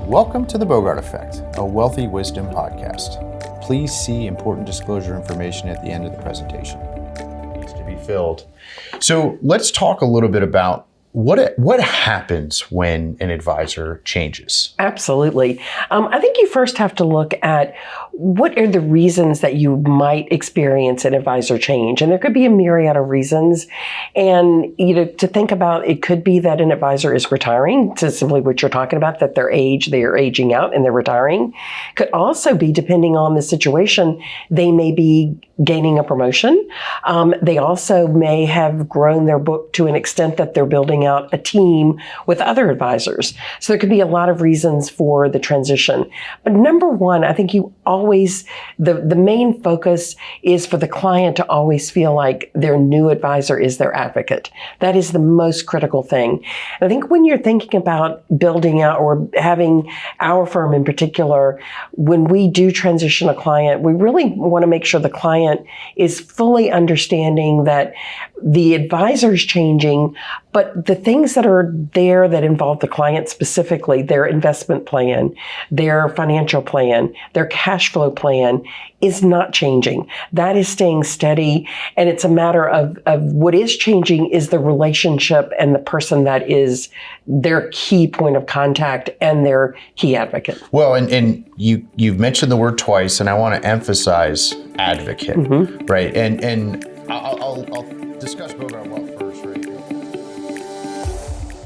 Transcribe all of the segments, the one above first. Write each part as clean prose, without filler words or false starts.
Welcome to the Bogart Effect, a wealthy wisdom podcast. Please see important disclosure information at the end of the presentation. It needs to be filled. So let's talk a little bit about what happens when an advisor changes. Absolutely. I think you first have to look at what are the reasons that you might experience an advisor change. And there could be a myriad of reasons. And to think about, it could be that an advisor is retiring, to simply what you're talking about, that they are aging out and they're retiring. Could also be, depending on the situation, they may be gaining a promotion. They also may have grown their book to an extent that they're building out a team with other advisors. So there could be a lot of reasons for the transition. But number one, I think you always, the main focus is for the client to always feel like their new advisor is their advocate. That is the most critical thing. And I think when you're thinking about building out or having our firm in particular, when we do transition a client, we really want to make sure the client is fully understanding that the advisor is changing, but the things that are there that involve the client specifically, their investment plan, their financial plan, their cash flow plan is not changing. That is staying steady. And it's a matter of what is changing is the relationship and the person that is their key point of contact and their key advocate. Well, and you've mentioned the word twice, and I want to emphasize advocate, right? And I'll discuss Bogart Wealth first, right?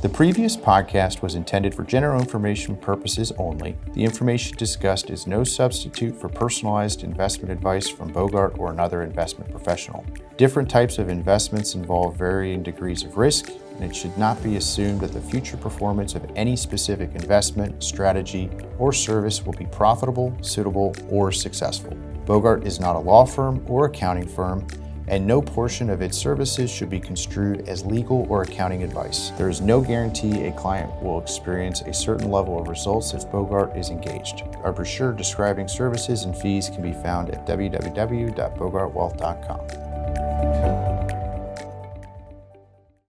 The previous podcast was intended for general information purposes only. The information discussed is no substitute for personalized investment advice from Bogart or another investment professional. Different types of investments involve varying degrees of risk, and it should not be assumed that the future performance of any specific investment, strategy, or service will be profitable, suitable, or successful. Bogart is not a law firm or accounting firm, and no portion of its services should be construed as legal or accounting advice. There is no guarantee a client will experience a certain level of results if Bogart is engaged. Our brochure describing services and fees can be found at www.bogartwealth.com.